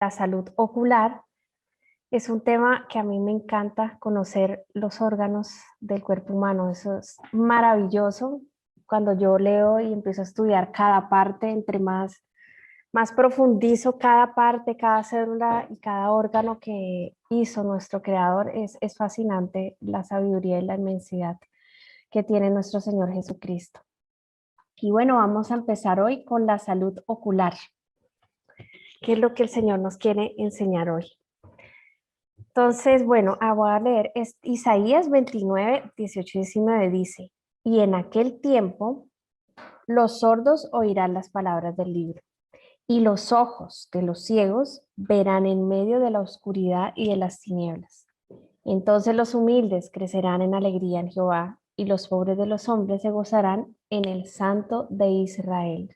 la salud ocular. Es un tema que a mí me encanta conocer los órganos del cuerpo humano. Eso es maravilloso. Cuando yo leo y empiezo a estudiar cada parte, entre más profundizo cada parte, cada célula y cada órgano que hizo nuestro creador, es fascinante la sabiduría y la inmensidad que tiene nuestro Señor Jesucristo. Y bueno, vamos a empezar hoy con la salud ocular. ¿Qué es lo que el Señor nos quiere enseñar hoy? Entonces, bueno, voy a leer Isaías 29, 18 y 19 dice, y en aquel tiempo los sordos oirán las palabras del libro, y los ojos de los ciegos verán en medio de la oscuridad y de las tinieblas. Entonces los humildes crecerán en alegría en Jehová, y los pobres de los hombres se gozarán en el Santo de Israel.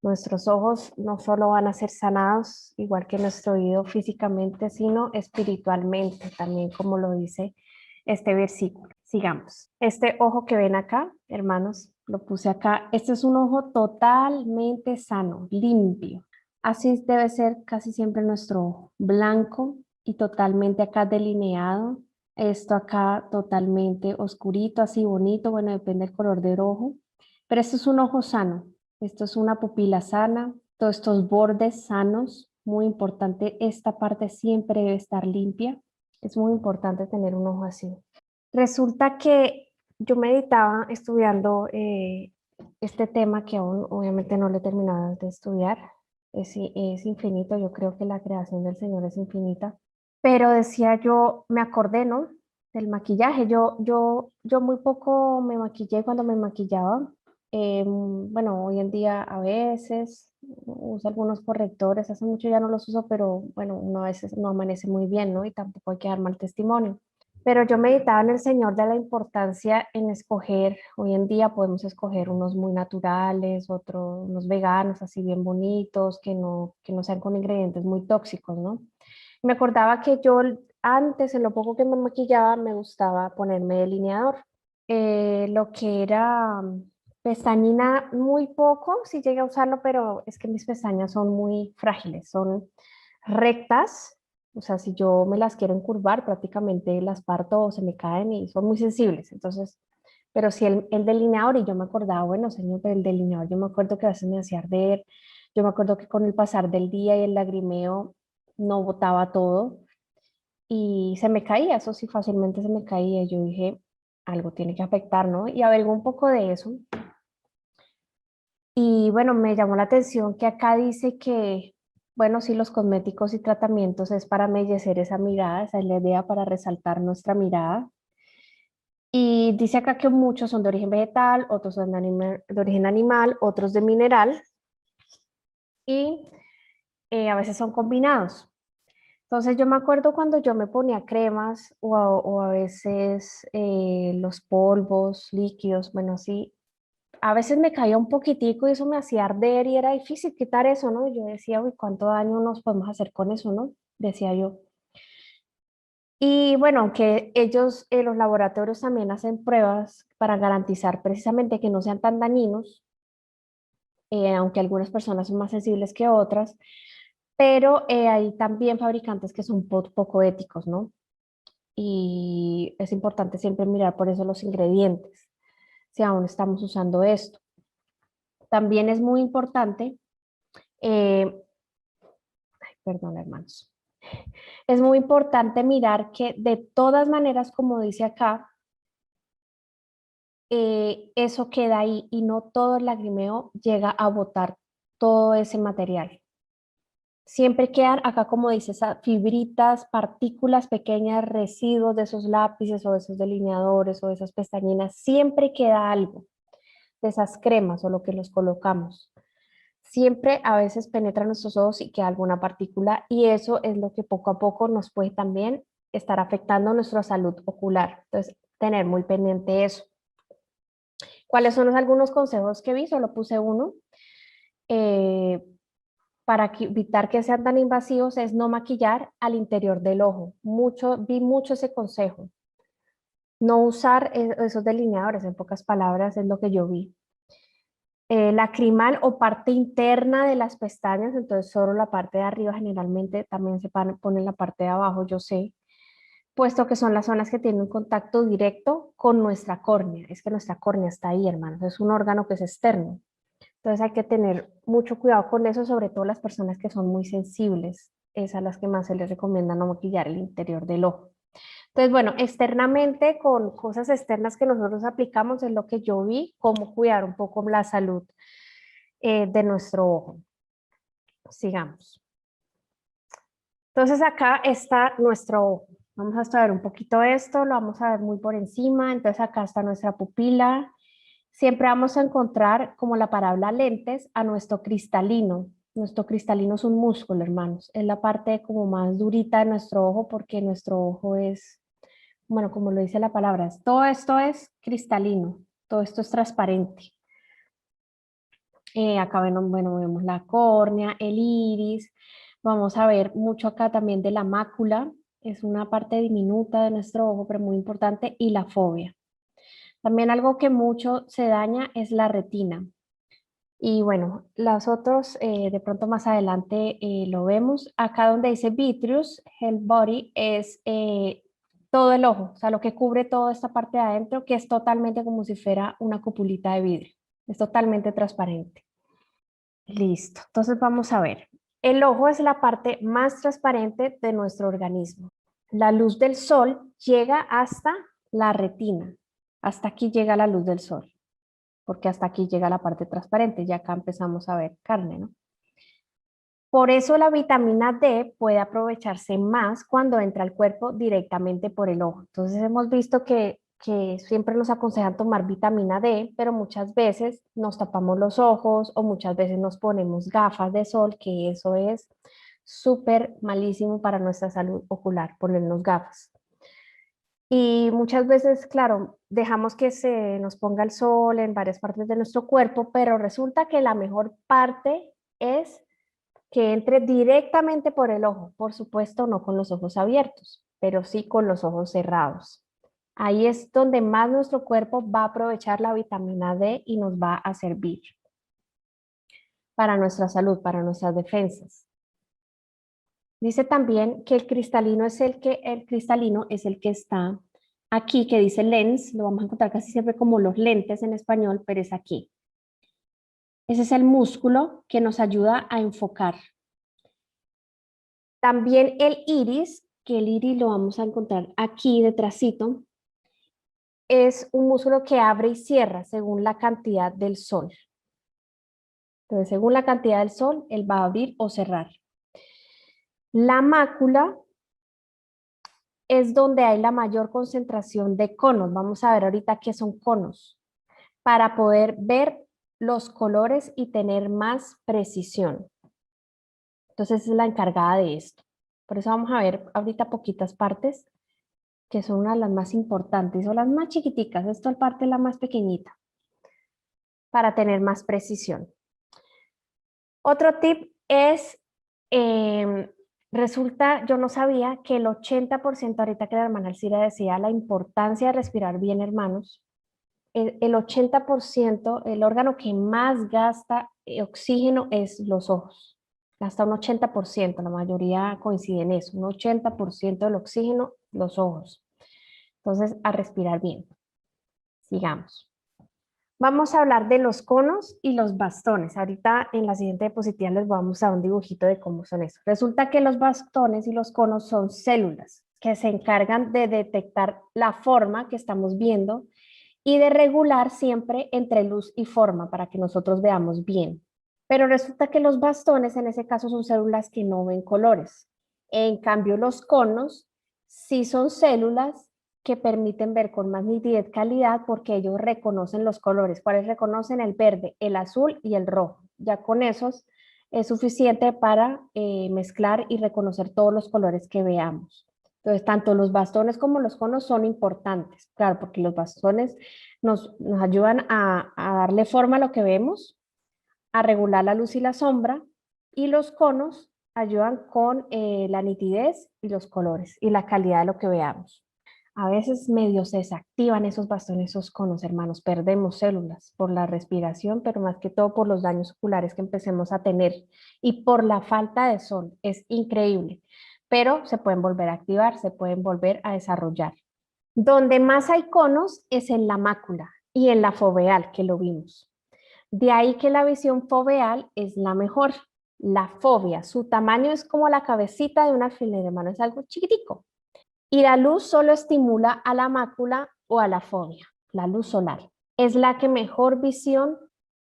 Nuestros ojos no solo van a ser sanados, igual que nuestro oído físicamente, sino espiritualmente, también como lo dice este versículo. Sigamos. Este ojo que ven acá, hermanos, lo puse acá. Este es un ojo totalmente sano, limpio. Así debe ser casi siempre nuestro ojo, blanco y totalmente acá delineado. Esto acá totalmente oscurito, así bonito, bueno, depende del color del ojo. Pero esto es un ojo sano. Esto es una pupila sana, todos estos bordes sanos, muy importante, esta parte siempre debe estar limpia, es muy importante tener un ojo así. Resulta que yo meditaba estudiando este tema que aún obviamente no lo he terminado de estudiar, es infinito, yo creo que la creación del Señor es infinita, pero decía yo, me acordé, ¿no? Del maquillaje, yo muy poco me maquillé cuando me maquillaba. Bueno, hoy en día a veces uso algunos correctores, hace mucho ya no los uso, pero bueno, uno a veces no amanece muy bien, ¿no? Y tampoco hay que dar mal testimonio. Pero yo meditaba en el Señor de la importancia en escoger, hoy en día podemos escoger unos muy naturales, otros, unos veganos así bien bonitos, que no sean con ingredientes muy tóxicos, ¿no? Me acordaba que yo antes, en lo poco que me maquillaba, me gustaba ponerme delineador. Lo que era pestañina muy poco, sí llegué a usarlo, pero es que mis pestañas son muy frágiles, son rectas, o sea, si yo me las quiero encurvar, prácticamente las parto o se me caen y son muy sensibles, entonces, pero si el delineador, y yo me acordaba, bueno, señor, pero el delineador, yo me acuerdo que a veces me hacía arder, yo me acuerdo que con el pasar del día y el lagrimeo no botaba todo y se me caía, eso sí, fácilmente se me caía, y yo dije, algo tiene que afectar, ¿no? Y averigué un poco de eso. Y bueno, me llamó la atención que acá dice que, bueno, sí, los cosméticos y tratamientos es para embellecer esa mirada, esa es la idea para resaltar nuestra mirada. Y dice acá que muchos son de origen vegetal, otros son de origen animal, otros de mineral y a veces son combinados. Entonces yo me acuerdo cuando yo me ponía cremas o a veces los polvos líquidos, bueno, sí, a veces me caía un poquitico y eso me hacía arder y era difícil quitar eso, ¿no? Yo decía, uy, ¿cuánto daño nos podemos hacer con eso, no? Decía yo. Y bueno, aunque ellos, los laboratorios también hacen pruebas para garantizar precisamente que no sean tan dañinos, aunque algunas personas son más sensibles que otras, pero hay también fabricantes que son poco éticos, ¿no? Y es importante siempre mirar por eso los ingredientes, si aún estamos usando esto. También es muy importante, eh, perdón, hermanos, es muy importante mirar que de todas maneras, como dice acá, eso queda ahí y no todo el lagrimeo llega a botar todo ese material. Siempre quedan acá, como dice, esas fibritas, partículas pequeñas, residuos de esos lápices o de esos delineadores o de esas pestañinas. Siempre queda algo de esas cremas o lo que los colocamos. Siempre a veces penetra nuestros ojos y queda alguna partícula y eso es lo que poco a poco nos puede también estar afectando nuestra salud ocular. Entonces, tener muy pendiente eso. ¿Cuáles son algunos consejos que vi? Solo puse uno. Eh, para evitar que sean tan invasivos es no maquillar al interior del ojo. Vi mucho ese consejo. No usar esos delineadores, en pocas palabras, es lo que yo vi. lacrimal o parte interna de las pestañas, entonces solo la parte de arriba generalmente también se pone en la parte de abajo, yo sé, puesto que son las zonas que tienen un contacto directo con nuestra córnea. Es que nuestra córnea está ahí, hermanos, es un órgano que es externo. Entonces hay que tener mucho cuidado con eso, sobre todo las personas que son muy sensibles, es a las que más se les recomienda no maquillar el interior del ojo. Entonces, bueno, externamente con cosas externas que nosotros aplicamos es lo que yo vi, cómo cuidar un poco la salud de nuestro ojo. Sigamos. Entonces acá está nuestro ojo. Vamos a estudiar un poquito esto, lo vamos a ver muy por encima. Entonces acá está nuestra pupila. Siempre vamos a encontrar como la palabra lentes a nuestro cristalino. Nuestro cristalino es un músculo, hermanos. Es la parte como más durita de nuestro ojo porque nuestro ojo es, bueno, como lo dice la palabra, todo esto es cristalino, todo esto es transparente. Acá bueno, vemos la córnea, el iris. Vamos a ver mucho acá también de la mácula. Es una parte diminuta de nuestro ojo, pero muy importante. Y la fobia. También algo que mucho se daña es la retina. Y bueno, los otros, de pronto más adelante lo vemos. Acá donde dice vitreous, el body es todo el ojo, o sea, lo que cubre toda esta parte de adentro, que es totalmente como si fuera una cupulita de vidrio. Es totalmente transparente. Listo, entonces vamos a ver. El ojo es la parte más transparente de nuestro organismo. La luz del sol llega hasta la retina. Hasta aquí llega la luz del sol, porque hasta aquí llega la parte transparente. Ya acá empezamos a ver carne, ¿no? Por eso la vitamina D puede aprovecharse más cuando entra al cuerpo directamente por el ojo. Entonces hemos visto que siempre nos aconsejan tomar vitamina D, pero muchas veces nos tapamos los ojos o muchas veces nos ponemos gafas de sol, que eso es súper malísimo para nuestra salud ocular, ponernos gafas. Y muchas veces, claro, dejamos que se nos ponga el sol en varias partes de nuestro cuerpo, pero resulta que la mejor parte es que entre directamente por el ojo, por supuesto no con los ojos abiertos, pero sí con los ojos cerrados. Ahí es donde más nuestro cuerpo va a aprovechar la vitamina D y nos va a servir para nuestra salud, para nuestras defensas. Dice también que el cristalino es el que está aquí, que dice lens, lo vamos a encontrar casi siempre como los lentes en español, pero es aquí. Ese es el músculo que nos ayuda a enfocar. También el iris, que el iris lo vamos a encontrar aquí detrásito, es un músculo que abre y cierra según la cantidad del sol. Entonces, según la cantidad del sol, él va a abrir o cerrar. La mácula es donde hay la mayor concentración de conos. Vamos a ver ahorita qué son conos, para poder ver los colores y tener más precisión. Entonces es la encargada de esto. Por eso vamos a ver ahorita poquitas partes que son una de las más importantes o las más chiquiticas. Esta parte es la más pequeñita para tener más precisión. Otro tip es, resulta, yo no sabía que el 80%, ahorita que la hermana Alcira decía la importancia de respirar bien, hermanos, el 80%, el órgano que más gasta oxígeno es los ojos. Gasta un 80%, la mayoría coincide en eso, un 80% del oxígeno, los ojos. Entonces, a respirar bien. Sigamos. Vamos a hablar de los conos y los bastones. Ahorita en la siguiente diapositiva les vamos a dar un dibujito de cómo son eso. Resulta que los bastones y los conos son células que se encargan de detectar la forma que estamos viendo y de regular siempre entre luz y forma para que nosotros veamos bien. Pero resulta que los bastones en ese caso son células que no ven colores. En cambio, los conos sí son células que permiten ver con más nitidez calidad porque ellos reconocen los colores. ¿Cuáles reconocen? El verde, el azul y el rojo. Ya con esos es suficiente para mezclar y reconocer todos los colores que veamos. Entonces, tanto los bastones como los conos son importantes, claro, porque los bastones nos ayudan a darle forma a lo que vemos, a regular la luz y la sombra, y los conos ayudan con la nitidez y los colores y la calidad de lo que veamos. A veces medio se desactivan esos bastones, esos conos, hermanos, perdemos células por la respiración, pero más que todo por los daños oculares que empecemos a tener y por la falta de sol. Es increíble, pero se pueden volver a activar, se pueden volver a desarrollar. Donde más hay conos es en la mácula y en la foveal, que lo vimos. De ahí que la visión foveal es la mejor. La fovea, su tamaño es como la cabecita de un alfiler, hermano, es algo chiquitico. Y la luz solo estimula a la mácula o a la fovea, la luz solar. Es la que mejor visión,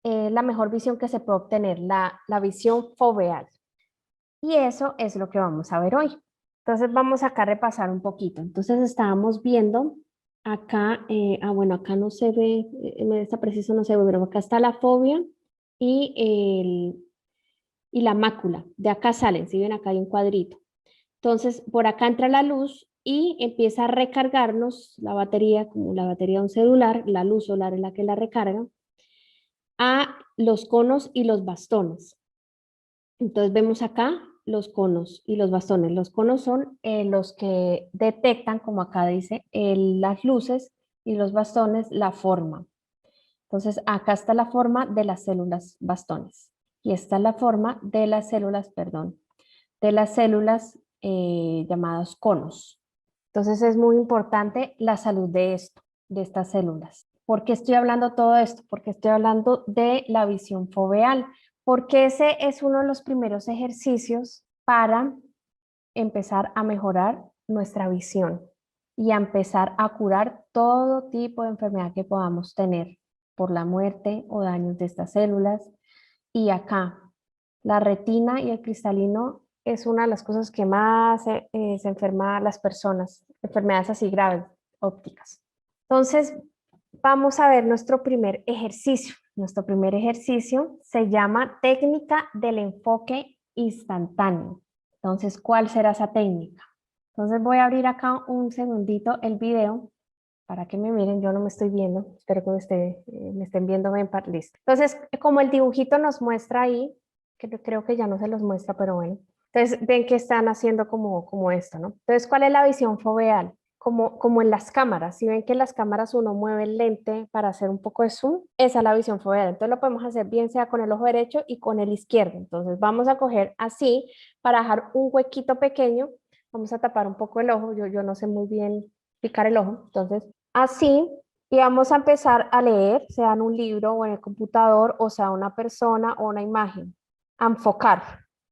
la mejor visión que se puede obtener, la visión foveal. Y eso es lo que vamos a ver hoy. Entonces vamos acá a repasar un poquito. Entonces estábamos viendo acá, bueno, acá no se ve, en esta preciso no se ve, pero acá está la fobia y, y la mácula. De acá salen, si ven acá hay un cuadrito. Entonces por acá entra la luz y empieza a recargarnos la batería, como la batería de un celular, la luz solar es la que la recarga, a los conos y los bastones. Entonces vemos acá los conos y los bastones. Los conos son los que detectan, como acá dice, las luces y los bastones la forma. Entonces acá está la forma de las células bastones y esta es la forma de las células, perdón, de las células llamadas conos. Entonces es muy importante la salud de esto, de estas células. ¿Por qué estoy hablando todo esto? Porque estoy hablando de la visión foveal, porque ese es uno de los primeros ejercicios para empezar a mejorar nuestra visión y a empezar a curar todo tipo de enfermedad que podamos tener por la muerte o daños de estas células. Y acá, la retina y el cristalino es una de las cosas que más se enferma a las personas, enfermedades así graves, ópticas. Entonces, vamos a ver nuestro primer ejercicio. Nuestro primer ejercicio se llama técnica del enfoque instantáneo. Entonces, ¿cuál será esa técnica? Entonces voy a abrir acá un segundito el video para que me miren, yo no me estoy viendo, espero que me estén viendo bien, listo. Entonces, como el dibujito nos muestra ahí, que yo creo que ya no se los muestra, pero bueno. Entonces, ven que están haciendo como esto, ¿no? Entonces, ¿cuál es la visión foveal? Como en las cámaras, si ven que en las cámaras uno mueve el lente para hacer un poco de zoom, esa es la visión foveal. Entonces lo podemos hacer bien sea con el ojo derecho y con el izquierdo. Entonces vamos a coger así para dejar un huequito pequeño. Vamos a tapar un poco el ojo, yo no sé muy bien picar el ojo. Entonces así, y vamos a empezar a leer, sea en un libro o en el computador, o sea una persona o una imagen. A enfocar.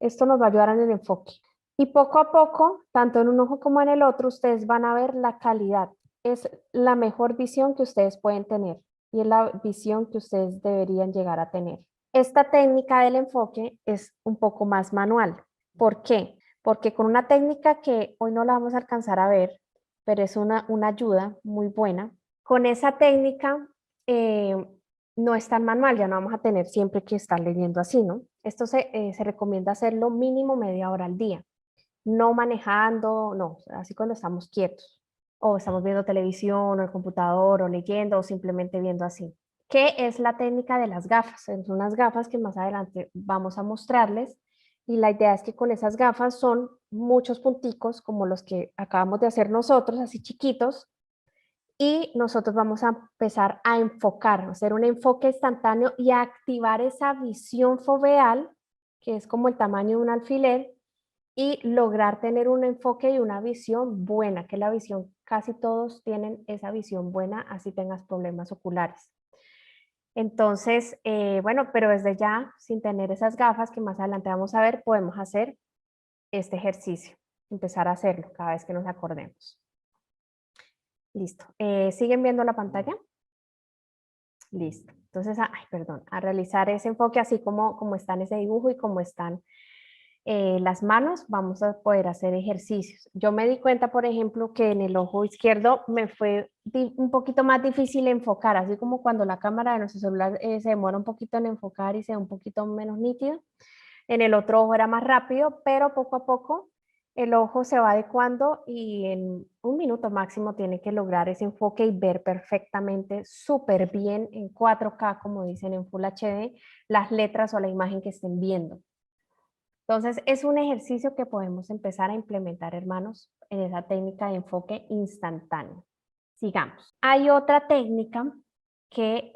Esto nos va a ayudar en el enfoque. Y poco a poco, tanto en un ojo como en el otro, ustedes van a ver la calidad. Es la mejor visión que ustedes pueden tener y es la visión que ustedes deberían llegar a tener. Esta técnica del enfoque es un poco más manual. ¿Por qué? Porque con una técnica que hoy no la vamos a alcanzar a ver, pero es una ayuda muy buena, con esa técnica no es tan manual, ya no vamos a tener siempre que estar leyendo así, ¿no? Esto se recomienda hacerlo mínimo media hora al día, no manejando, no, así cuando estamos quietos o estamos viendo televisión o el computador o leyendo o simplemente viendo así. ¿Qué es la técnica de las gafas? Son unas gafas que más adelante vamos a mostrarles y la idea es que con esas gafas son muchos punticos como los que acabamos de hacer nosotros, así chiquitos, y nosotros vamos a empezar a enfocar, a hacer un enfoque instantáneo y a activar esa visión foveal, que es como el tamaño de un alfiler, y lograr tener un enfoque y una visión buena, que la visión, casi todos tienen esa visión buena, así tengas problemas oculares. Entonces, bueno, pero desde ya, sin tener esas gafas que más adelante vamos a ver, podemos hacer este ejercicio, empezar a hacerlo cada vez que nos acordemos. Listo. ¿Siguen viendo la pantalla? Listo. Entonces, ay, perdón, a realizar ese enfoque así como está en ese dibujo y como están las manos, vamos a poder hacer ejercicios. Yo me di cuenta, por ejemplo, que en el ojo izquierdo me fue un poquito más difícil enfocar, así como cuando la cámara de nuestro celular se demora un poquito en enfocar y se ve un poquito menos nítido. En el otro ojo era más rápido, pero poco a poco el ojo se va adecuando y en un minuto máximo tiene que lograr ese enfoque y ver perfectamente, súper bien en 4K, como dicen en Full HD, las letras o la imagen que estén viendo. Entonces, es un ejercicio que podemos empezar a implementar, hermanos, en esa técnica de enfoque instantáneo. Sigamos. Hay otra técnica que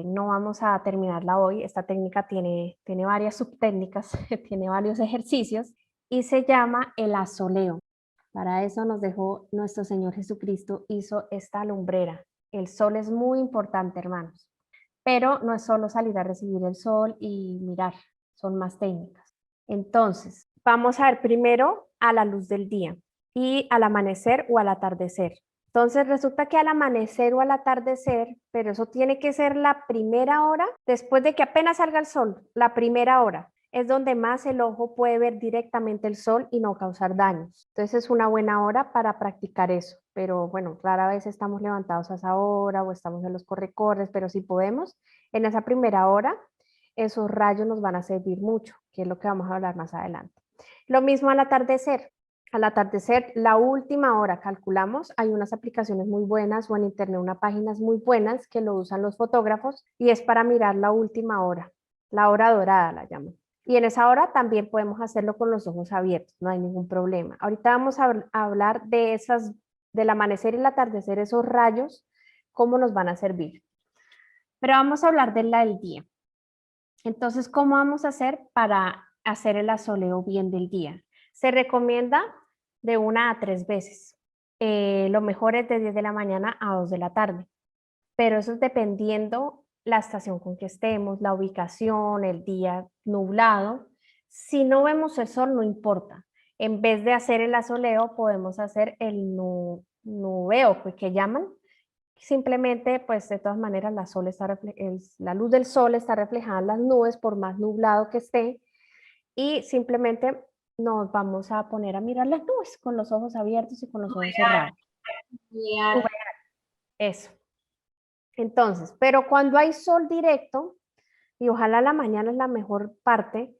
no vamos a terminarla hoy. Esta técnica tiene varias subtécnicas, tiene varios ejercicios y se llama el asoleo. Para eso nos dejó nuestro Señor Jesucristo, hizo esta lumbrera. El sol es muy importante, hermanos, pero no es solo salir a recibir el sol y mirar, son más técnicas. Entonces, vamos a ver primero a la luz del día y al amanecer o al atardecer. Entonces resulta que al amanecer o al atardecer, pero eso tiene que ser la primera hora, después de que apenas salga el sol, la primera hora, es donde más el ojo puede ver directamente el sol y no causar daños. Entonces es una buena hora para practicar eso, pero bueno, rara vez estamos levantados a esa hora o estamos en los corre-corres, pero si podemos, en esa primera hora, esos rayos nos van a servir mucho, que es lo que vamos a hablar más adelante. Lo mismo al atardecer. Al atardecer, la última hora, calculamos, hay unas aplicaciones muy buenas o en internet unas páginas muy buenas que lo usan los fotógrafos y es para mirar la última hora, la hora dorada la llaman. Y en esa hora también podemos hacerlo con los ojos abiertos, no hay ningún problema. Ahorita vamos a hablar de esas, del amanecer y el atardecer, esos rayos, cómo nos van a servir. Pero vamos a hablar de la del día. Entonces, ¿cómo vamos a hacer para hacer el asoleo bien del día? Se recomienda de 1 a 3 veces. Lo mejor es de 10 de la mañana a 2 de la tarde, pero eso es dependiendo la estación con que estemos, la ubicación, el día nublado. Si no vemos el sol, no importa. En vez de hacer el asoleo, podemos hacer el nubeo, que llaman. Simplemente, pues de todas maneras, la luz del sol está reflejada en las nubes, por más nublado que esté, y simplemente nos vamos a poner a mirar las nubes con los ojos abiertos y con los ojos cerrados. Eso. Entonces, pero cuando hay sol directo, y ojalá la mañana es la mejor parte,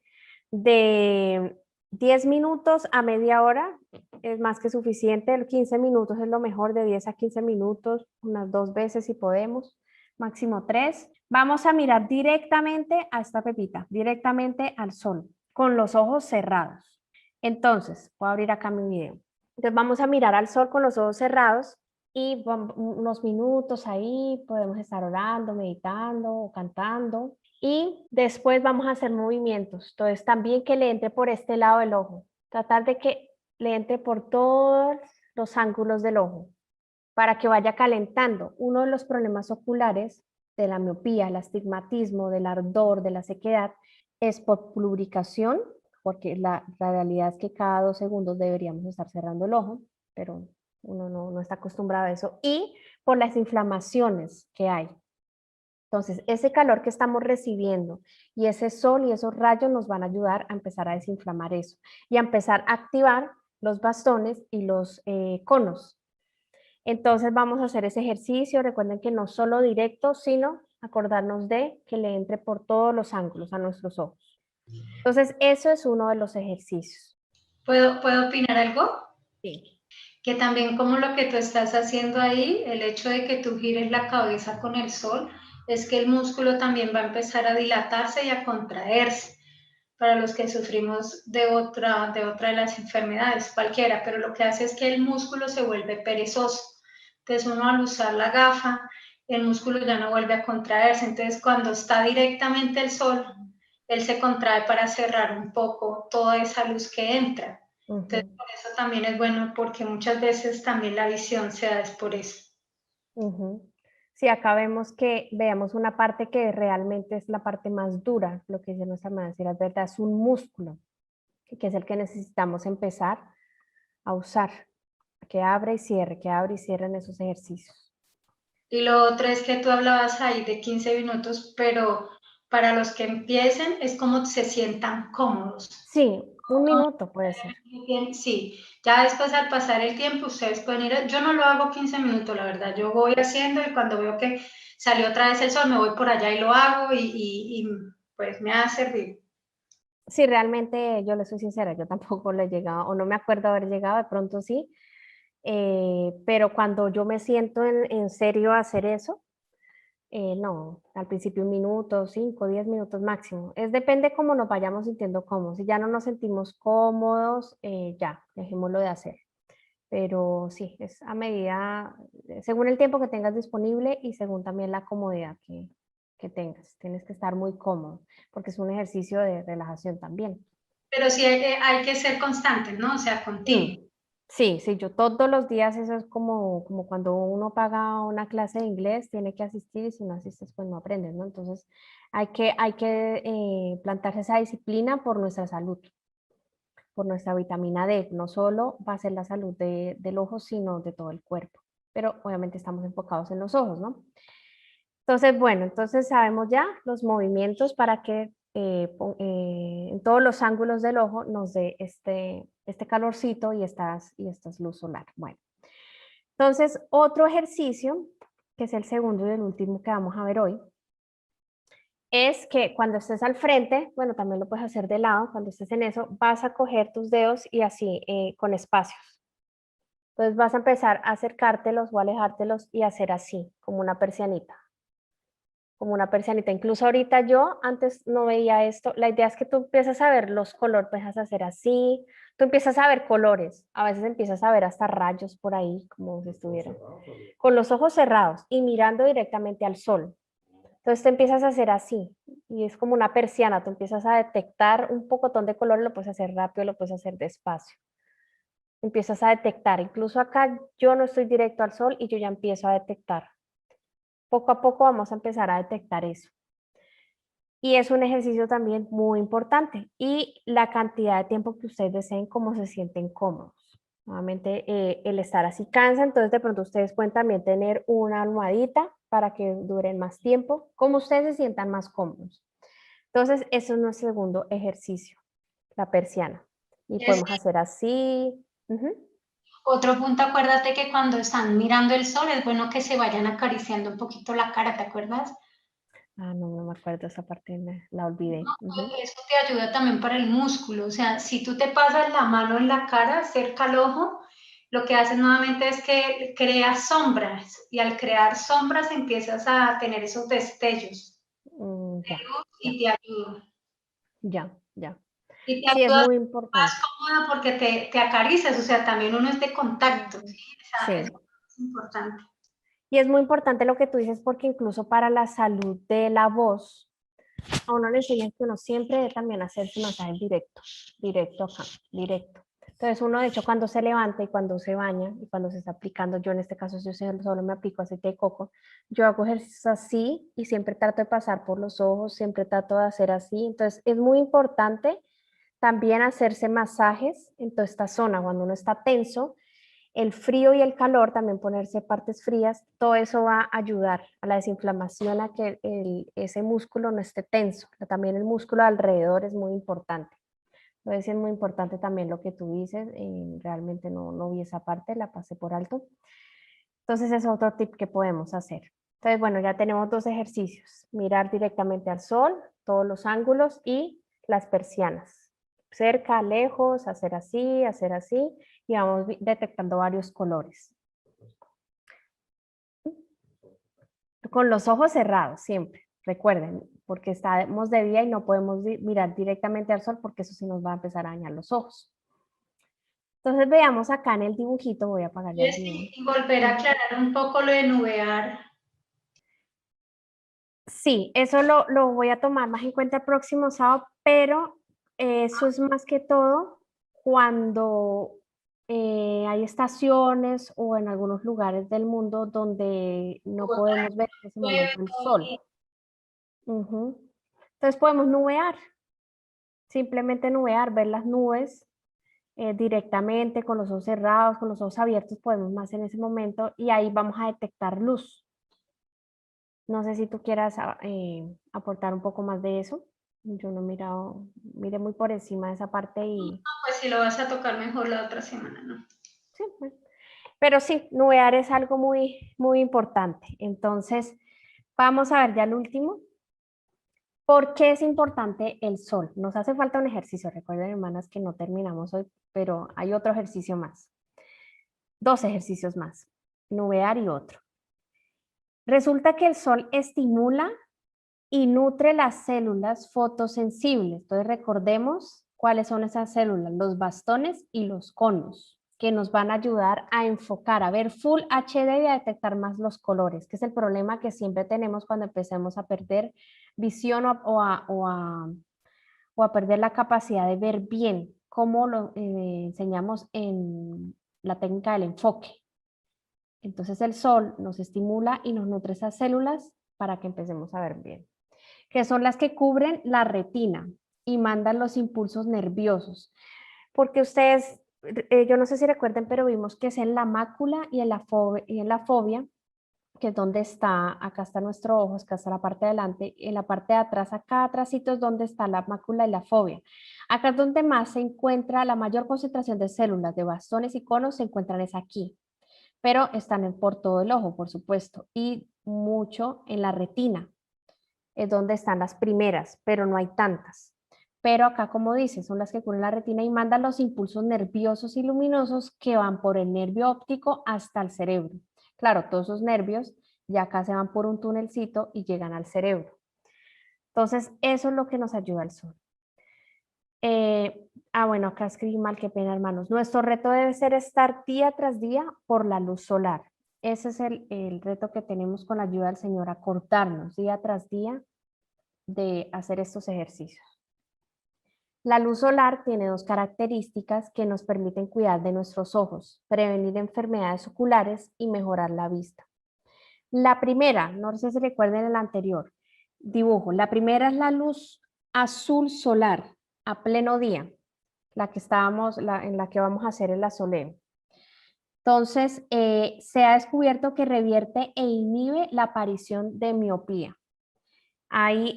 de 10 minutos a media hora es más que suficiente, 15 minutos es lo mejor, de 10 a 15 minutos, unas 2 veces si podemos, máximo 3. Vamos a mirar directamente a esta pepita, directamente al sol, con los ojos cerrados. Entonces, voy a abrir acá mi video. Entonces vamos a mirar al sol con los ojos cerrados y unos minutos ahí podemos estar orando, meditando o cantando. Y después vamos a hacer movimientos. Entonces también que le entre por este lado del ojo. Tratar de que le entre por todos los ángulos del ojo para que vaya calentando. Uno de los problemas oculares de la miopía, el astigmatismo, del ardor, de la sequedad, es por lubricación, porque la realidad es que cada 2 segundos deberíamos estar cerrando el ojo, pero uno no está acostumbrado a eso. Y por las inflamaciones que hay. Entonces, ese calor que estamos recibiendo y ese sol y esos rayos nos van a ayudar a empezar a desinflamar eso y a empezar a activar los bastones y los conos. Entonces, vamos a hacer ese ejercicio. Recuerden que no solo directo, sino acordarnos de que le entre por todos los ángulos a nuestros ojos. Entonces, eso es uno de los ejercicios. ¿Puedo opinar algo? Sí. Que también como lo que tú estás haciendo ahí, el hecho de que tú gires la cabeza con el sol, es que el músculo también va a empezar a dilatarse y a contraerse. Para los que sufrimos de las enfermedades, cualquiera, pero lo que hace es que el músculo se vuelve perezoso. Entonces uno al usar la gafa, el músculo ya no vuelve a contraerse. Entonces cuando está directamente el sol, él se contrae para cerrar un poco toda esa luz que entra. Entonces, por eso también es bueno, porque muchas veces también la visión se da es por eso. Sí, acá vemos que veamos una parte que realmente es la parte más dura, lo que dice nuestra maestra, es verdad, es un músculo, que es el que necesitamos empezar a usar, que abra y cierre, que abra y cierre en esos ejercicios. Y lo otro es que tú hablabas ahí de 15 minutos, pero para los que empiecen es como se sientan cómodos. Sí, 1 minuto puede ser. Sí, ya después al pasar el tiempo ustedes pueden ir, yo no lo hago 15 minutos, la verdad, yo voy haciendo y cuando veo que salió otra vez el sol me voy por allá y lo hago y pues me ha servido. Sí, realmente yo le soy sincera, yo tampoco le he llegado, o no me acuerdo haber llegado, de pronto sí, pero cuando yo me siento en serio a hacer eso, No, al principio 1 minuto, 5, 10 minutos máximo. Depende cómo nos vayamos sintiendo cómodos. Si ya no nos sentimos cómodos, ya, dejémoslo de hacer. Pero sí, es a medida, según el tiempo que tengas disponible y según también la comodidad que tengas. Tienes que estar muy cómodo, porque es un ejercicio de relajación también. Pero sí hay que ser constantes, ¿no? O sea, Mm. continuo. Sí, sí, yo todos los días, eso es como cuando uno paga una clase de inglés, tiene que asistir y si no asistes, pues no aprendes, ¿no? Entonces hay que plantarse esa disciplina por nuestra salud, por nuestra vitamina D. No solo va a ser la salud del ojo, sino de todo el cuerpo. Pero obviamente estamos enfocados en los ojos, ¿no? Entonces, bueno, entonces sabemos ya los movimientos para que en todos los ángulos del ojo nos dé este calorcito y estas luz solar. Bueno, entonces otro ejercicio, que es el segundo y el último que vamos a ver hoy, es que cuando estés al frente, bueno, también lo puedes hacer de lado, cuando estés en eso, vas a coger tus dedos y así, con espacios. Entonces vas a empezar a acercártelos o alejártelos y hacer así, como una persianita. Como una persianita. Incluso ahorita yo antes no veía esto. La idea es que tú empiezas a ver los colores, empiezas a hacer así, tú empiezas a ver colores, a veces empiezas a ver hasta rayos por ahí, como si estuvieran. Con los ojos cerrados y mirando directamente al sol. Entonces te empiezas a hacer así y es como una persiana, tú empiezas a detectar un pocotón de colores, lo puedes hacer rápido, lo puedes hacer despacio. Empiezas a detectar, incluso acá yo no estoy directo al sol y yo ya empiezo a detectar. Poco a poco vamos a empezar a detectar eso. Y es un ejercicio también muy importante. Y la cantidad de tiempo que ustedes deseen, cómo se sienten cómodos. Nuevamente, el estar así cansa, entonces de pronto ustedes pueden también tener una almohadita para que duren más tiempo, como ustedes se sientan más cómodos. Entonces, eso es nuestro segundo ejercicio, la persiana. Y Es podemos hacer así. Ujú. otro punto, acuérdate que cuando están mirando el sol es bueno que se vayan acariciando un poquito la cara, ¿te acuerdas? Ah, no, no me acuerdo esa parte, la olvidé. Ujú. Eso te ayuda también para el músculo, o sea, si tú te pasas la mano en la cara cerca al ojo, lo que haces nuevamente es que creas sombras y al crear sombras empiezas a tener esos destellos Ya, y ya, te ayuda. ya, ya. Y te Sí, es ayuda muy más importante. cómoda porque te acaricias, o sea, también uno es de contacto, Ujú. ¿sí? Sí. Eso es importante. Y es muy importante lo que tú dices porque incluso para la salud de la voz, a uno le enseñan que uno siempre debe también hacerse masaje directo, directo acá, directo. Entonces uno de hecho cuando se levanta y cuando se baña y cuando se está aplicando, yo en este caso yo solo me aplico aceite de coco, yo hago ejercicios así y siempre trato de pasar por los ojos, siempre trato de hacer así. Entonces es muy importante también hacerse masajes en toda esta zona cuando uno está tenso, el frío y el calor, también ponerse partes frías, todo eso va a ayudar a la desinflamación, a que ese músculo no esté tenso. También el músculo alrededor es muy importante. Entonces es muy importante también lo que tú dices, realmente no vi esa parte, la pasé por alto. Entonces es otro tip que podemos hacer. Entonces, bueno, ya tenemos dos ejercicios, mirar directamente al sol, todos los ángulos y las persianas. Cerca, lejos, hacer así, y vamos detectando varios colores. Con los ojos cerrados, siempre, recuerden, porque estamos de día y no podemos mirar directamente al sol porque eso sí nos va a empezar a dañar los ojos. Entonces veamos acá en el dibujito, voy a apagar ya el dibujo. Y volver a aclarar un poco lo de nubear. Sí, eso lo voy a tomar más en cuenta el próximo sábado, pero eso es más que todo cuando hay estaciones o en algunos lugares del mundo donde no podemos ver en ese momento el sol. Ujú. Entonces podemos nubear, simplemente nubear, ver las nubes directamente con los ojos cerrados, con los ojos abiertos, podemos más en ese momento y ahí vamos a detectar luz. No sé si tú quieras aportar un poco más de eso. Yo no he mirado, miré muy por encima de esa parte y Pues si lo vas a tocar mejor la otra semana, ¿no? sí, bueno. Pero sí, nubear es algo muy, muy importante. Entonces, vamos a ver ya el último. ¿Por qué es importante el sol? Nos hace falta un ejercicio. Recuerden, hermanas, que no terminamos hoy, pero hay otro ejercicio más. Dos ejercicios más. Nubear y otro. Resulta que el sol estimula y nutre las células fotosensibles. Entonces recordemos cuáles son esas células, los bastones y los conos, que nos van a ayudar a enfocar, a ver Full HD y a detectar más los colores, que es el problema que siempre tenemos cuando empecemos a perder visión o a perder la capacidad de ver bien, como lo enseñamos en la técnica del enfoque. Entonces el sol nos estimula y nos nutre esas células para que empecemos a ver bien, que son las que cubren la retina y mandan los impulsos nerviosos. Porque ustedes, yo no sé si recuerden, pero vimos que es en la mácula y en la fobia, que es donde está, acá está nuestro ojo, acá está la parte de adelante, y en la parte de atrás, acá atrásito es donde está la mácula y la fobia. Acá es donde más se encuentra la mayor concentración de células, de bastones y conos, se encuentran es aquí, pero están por todo el ojo, por supuesto, y mucho en la retina, es donde están las primeras, pero no hay tantas. Pero acá, como dice, son las que cubren la retina y mandan los impulsos nerviosos y luminosos que van por el nervio óptico hasta el cerebro. Claro, todos esos nervios ya acá se van por un tunelcito y llegan al cerebro. Entonces, eso es lo que nos ayuda al sol. Bueno, acá escribí mal, qué pena, hermanos. Nuestro reto debe ser estar día tras día por la luz solar. Ese es el reto que tenemos con la ayuda del Señor, acordarnos día tras día de hacer estos ejercicios. La luz solar tiene dos características que nos permiten cuidar de nuestros ojos, prevenir enfermedades oculares y mejorar la vista. La primera, no sé si recuerden el anterior dibujo, la primera es la luz azul solar a pleno día, la que estábamos, en la que vamos a hacer el asoleo. Entonces, se ha descubierto que revierte e inhibe la aparición de miopía. Hay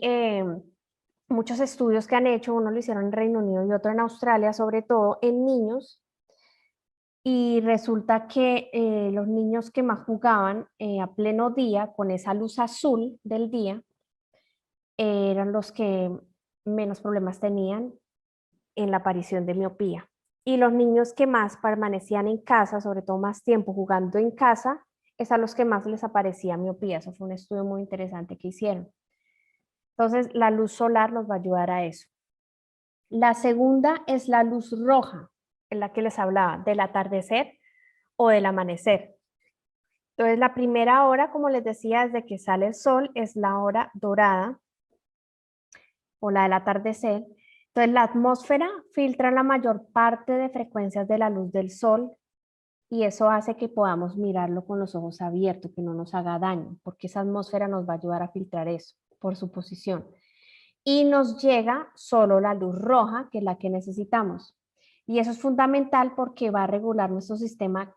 muchos estudios que han hecho, uno lo hicieron en Reino Unido y otro en Australia, sobre todo en niños, y resulta que los niños que más jugaban a pleno día con esa luz azul del día eran los que menos problemas tenían en la aparición de miopía. Y los niños que más permanecían en casa, sobre todo más tiempo jugando en casa, es a los que más les aparecía miopía. Eso fue un estudio muy interesante que hicieron. Entonces, la luz solar nos va a ayudar a eso. La segunda es la luz roja, en la que les hablaba, del atardecer o del amanecer. Entonces, la primera hora, como les decía, desde que sale el sol, es la hora dorada o la del atardecer. Entonces, la atmósfera filtra la mayor parte de frecuencias de la luz del sol y eso hace que podamos mirarlo con los ojos abiertos, que no nos haga daño, porque esa atmósfera nos va a ayudar a filtrar eso por su posición. Y nos llega solo la luz roja, que es la que necesitamos. Y eso es fundamental porque va a regular nuestro sistema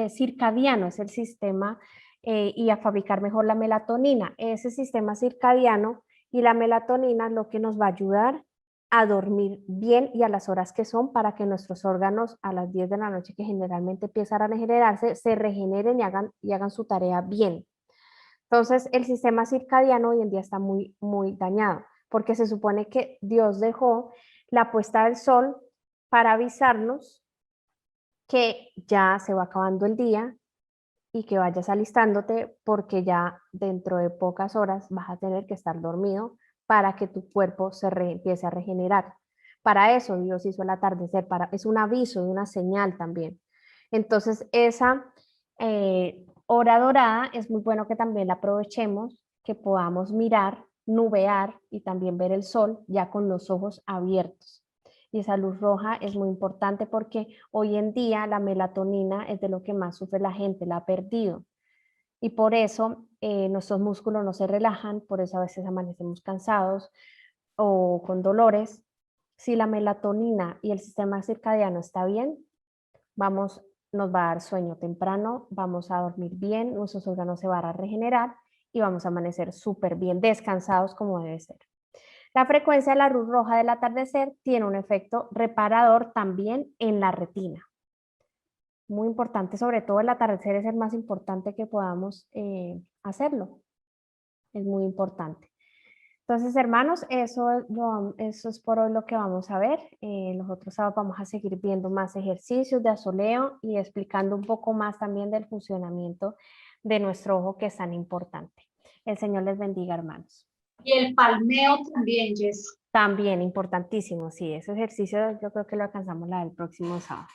circadiano, es el sistema, y a fabricar mejor la melatonina. Ese sistema circadiano y la melatonina es lo que nos va a ayudar a dormir bien y a las horas que son para que nuestros órganos a las 10 de la noche, que generalmente empiezan a regenerarse, se regeneren y hagan su tarea bien. Entonces, el sistema circadiano hoy en día está muy, muy dañado, porque se supone que Dios dejó la puesta del sol para avisarnos que ya se va acabando el día y que vayas alistándote porque ya dentro de pocas horas vas a tener que estar dormido para que tu cuerpo empiece a regenerar. Para eso Dios hizo el atardecer, es un aviso, una señal también. Entonces, esa hora dorada es muy bueno que también la aprovechemos, que podamos mirar, nubear y también ver el sol ya con los ojos abiertos. Y esa luz roja es muy importante porque hoy en día la melatonina es de lo que más sufre la gente, la ha perdido. Y por eso nuestros músculos no se relajan, por eso a veces amanecemos cansados o con dolores. Si la melatonina y el sistema circadiano está bien, nos va a dar sueño temprano, vamos a dormir bien, nuestros órganos se van a regenerar y vamos a amanecer súper bien, descansados como debe ser. La frecuencia de la luz roja del atardecer tiene un efecto reparador también en la retina. Muy importante, sobre todo el atardecer es el más importante que podamos hacerlo. Es muy importante. Entonces, hermanos, eso es por hoy lo que vamos a ver. Los otros sábados vamos a seguir viendo más ejercicios de asoleo y explicando un poco más también del funcionamiento de nuestro ojo, que es tan importante. El Señor les bendiga, hermanos. Y el palmeo también, Jess. También importantísimo, sí, ese ejercicio yo creo que lo alcanzamos la del próximo sábado.